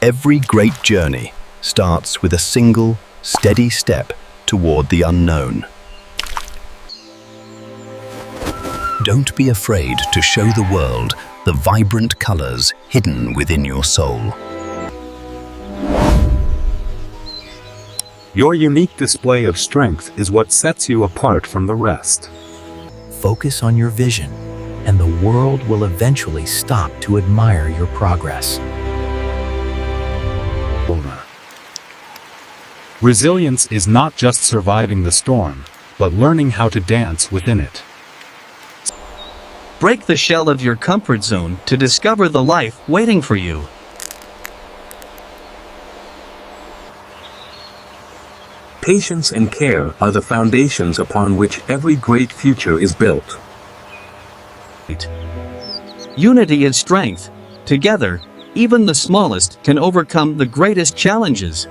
Every great journey starts with a single, steady step toward the unknown. Don't be afraid to show the world the vibrant colors hidden within your soul. Your unique display of strength is what sets you apart from the rest. Focus on your vision, and the world will eventually stop to admire your progress. Resilience is not just surviving the storm, but learning how to dance within it. Break the shell of your comfort zone to discover the life waiting for you. Patience and care are the foundations upon which every great future is built. Unity is strength. Together, even the smallest can overcome the greatest challenges.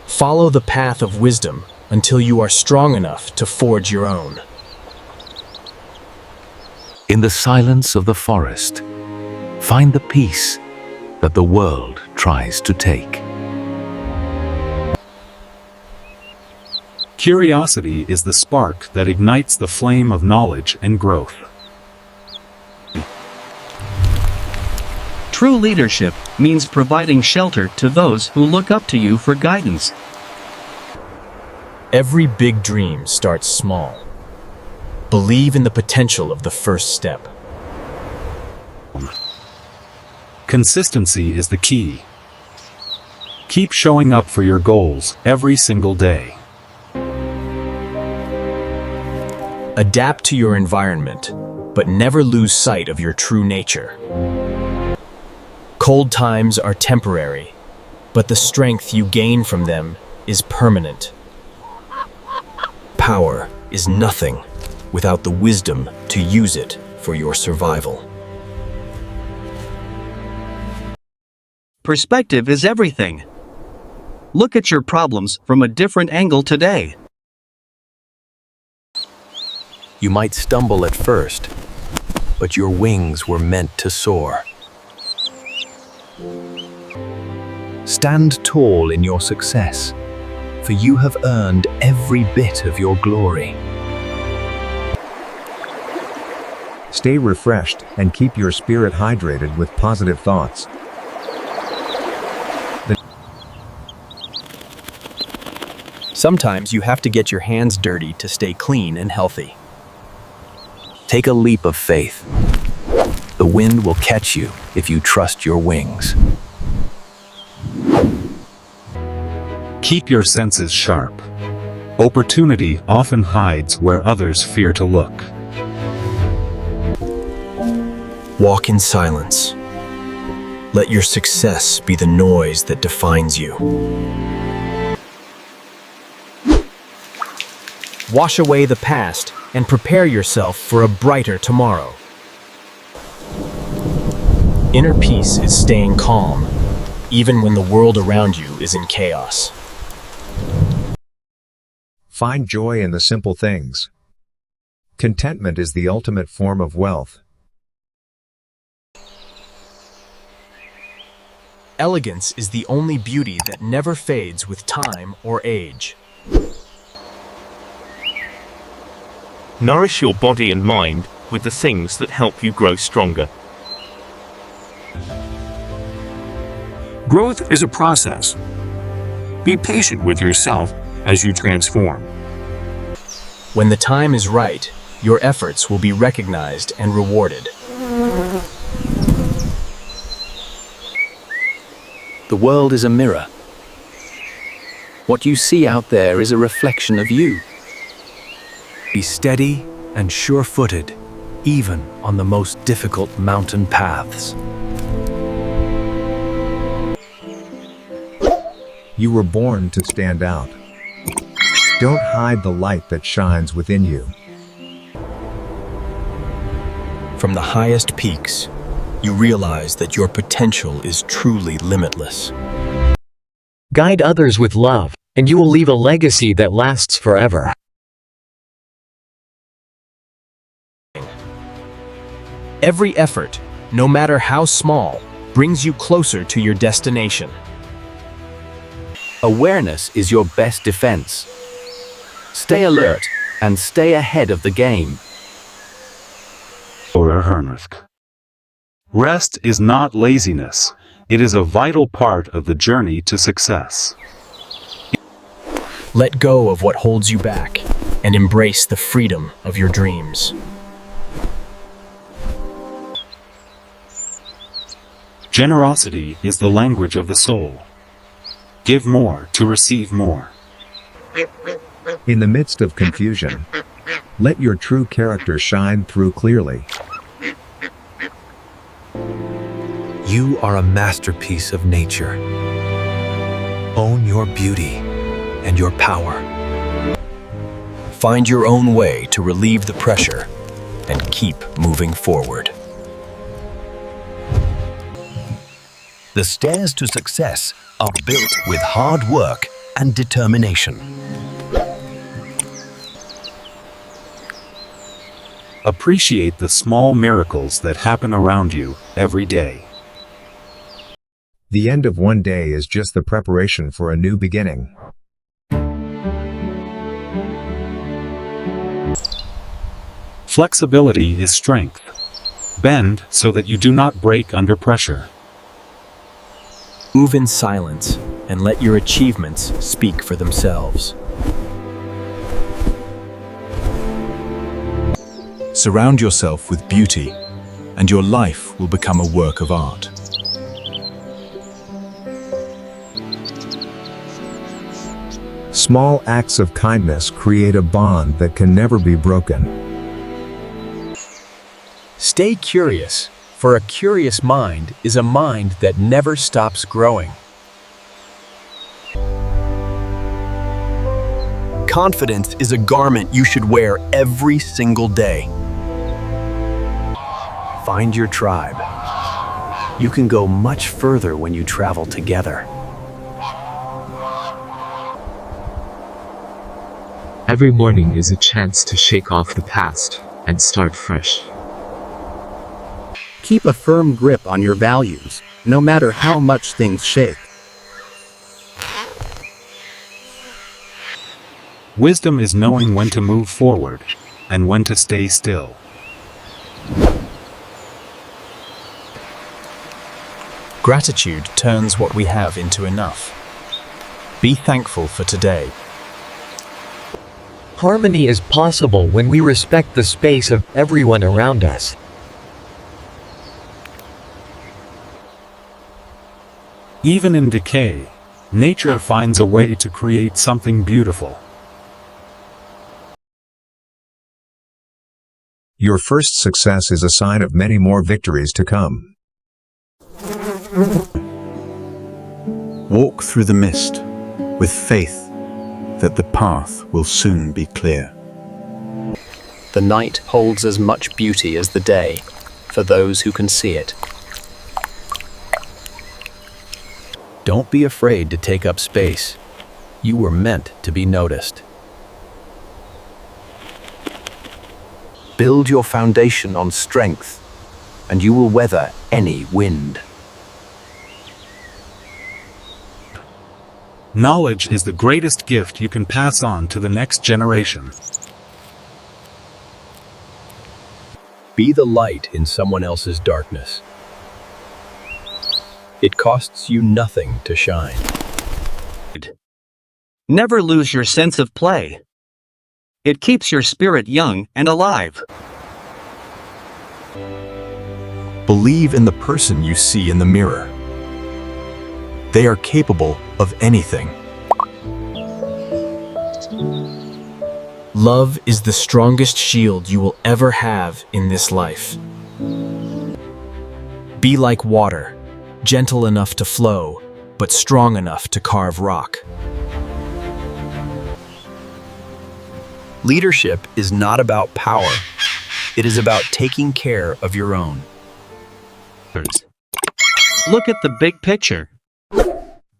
Follow the path of wisdom until you are strong enough to forge your own. In the silence of the forest, find the peace that the world tries to take. Curiosity is the spark that ignites the flame of knowledge and growth. True leadership means providing shelter to those who look up to you for guidance. Every big dream starts small. Believe in the potential of the first step. Consistency is the key. Keep showing up for your goals every single day. Adapt to your environment, but never lose sight of your true nature. Cold times are temporary, but the strength you gain from them is permanent. Power is nothing without the wisdom to use it for your survival. Perspective is everything. Look at your problems from a different angle today. You might stumble at first, but your wings were meant to soar. Stand tall in your success, for you have earned every bit of your glory. Stay refreshed and keep your spirit hydrated with positive thoughts. Sometimes you have to get your hands dirty to stay clean and healthy. Take a leap of faith. The wind will catch you if you trust your wings. Keep your senses sharp. Opportunity often hides where others fear to look. Walk in silence. Let your success be the noise that defines you. Wash away the past and prepare yourself for a brighter tomorrow. Inner peace is staying calm, even when the world around you is in chaos. Find joy in the simple things. Contentment is the ultimate form of wealth. Elegance is the only beauty that never fades with time or age. Nourish your body and mind with the things that help you grow stronger. Growth is a process. Be patient with yourself as you transform. When the time is right, your efforts will be recognized and rewarded. The world is a mirror. What you see out there is a reflection of you. Be steady and sure-footed, even on the most difficult mountain paths. You were born to stand out. Don't hide the light that shines within you. From the highest peaks, you realize that your potential is truly limitless. Guide others with love, and you will leave a legacy that lasts forever. Every effort, no matter how small, brings you closer to your destination. Awareness is your best defense. Stay alert and stay ahead of the game. Rest is not laziness. It is a vital part of the journey to success. Let go of what holds you back and embrace the freedom of your dreams. Generosity is the language of the soul. Give more to receive more. In the midst of confusion, let your true character shine through clearly. You are a masterpiece of nature. Own your beauty and your power. Find your own way to relieve the pressure and keep moving forward. The stairs to success are built with hard work and determination. Appreciate the small miracles that happen around you every day. The end of one day is just the preparation for a new beginning. Flexibility is strength. Bend so that you do not break under pressure. Move in silence and let your achievements speak for themselves. Surround yourself with beauty, and your life will become a work of art. Small acts of kindness create a bond that can never be broken. Stay curious, for a curious mind is a mind that never stops growing. Confidence is a garment you should wear every single day. Find your tribe. You can go much further when you travel together. Every morning is a chance to shake off the past and start fresh. Keep a firm grip on your values, no matter how much things shake. Wisdom is knowing when to move forward and when to stay still. Gratitude turns what we have into enough. Be thankful for today. Harmony is possible when we respect the space of everyone around us. Even in decay, nature finds a way to create something beautiful. Your first success is a sign of many more victories to come. Walk through the mist with faith that the path will soon be clear. The night holds as much beauty as the day for those who can see it. Don't be afraid to take up space. You were meant to be noticed. Build your foundation on strength, and you will weather any wind. Knowledge is the greatest gift you can pass on to the next generation. Be the light in someone else's darkness. It costs you nothing to shine. Never lose your sense of play. It keeps your spirit young and alive. Believe in the person you see in the mirror. They are capable of anything. Love is the strongest shield you will ever have in this life. Be like water, gentle enough to flow, but strong enough to carve rock. Leadership is not about power. It is about taking care of your own. Look at the big picture.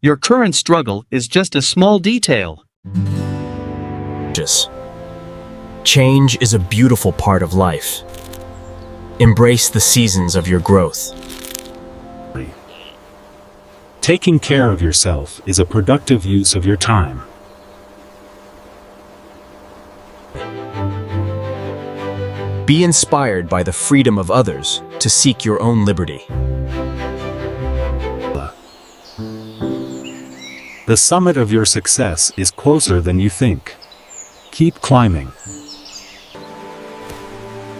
Your current struggle is just a small detail. Change is a beautiful part of life. Embrace the seasons of your growth. Taking care of yourself is a productive use of your time. Be inspired by the freedom of others to seek your own liberty. The summit of your success is closer than you think. Keep climbing.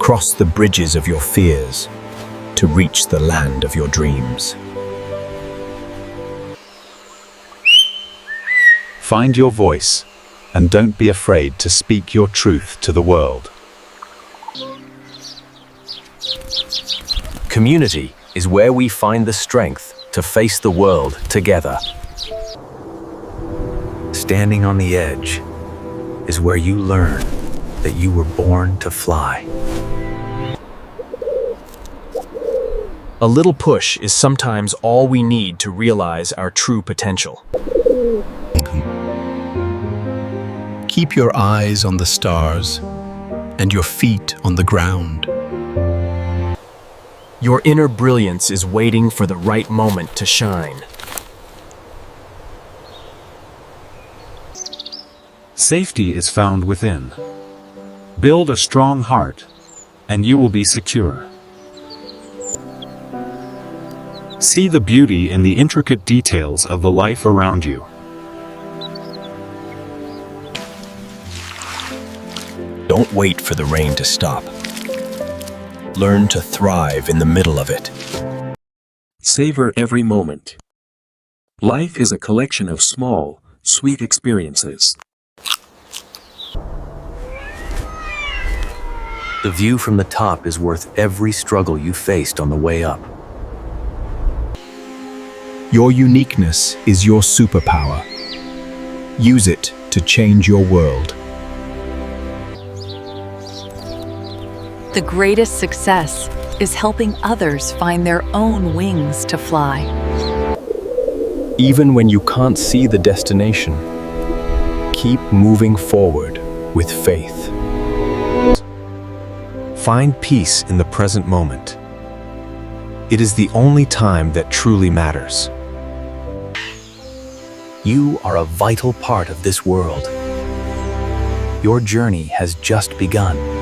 Cross the bridges of your fears to reach the land of your dreams. Find your voice, and don't be afraid to speak your truth to the world. Community is where we find the strength to face the world together. Standing on the edge is where you learn that you were born to fly. A little push is sometimes all we need to realize our true potential. Keep your eyes on the stars and your feet on the ground. Your inner brilliance is waiting for the right moment to shine. Safety is found within. Build a strong heart, and you will be secure. See the beauty in the intricate details of the life around you. Don't wait for the rain to stop. Learn to thrive in the middle of it. Savor every moment. Life is a collection of small, sweet experiences. The view from the top is worth every struggle you faced on the way up. Your uniqueness is your superpower. Use it to change your world. The greatest success is helping others find their own wings to fly. Even when you can't see the destination, keep moving forward with faith. Find peace in the present moment. It is the only time that truly matters. You are a vital part of this world. Your journey has just begun.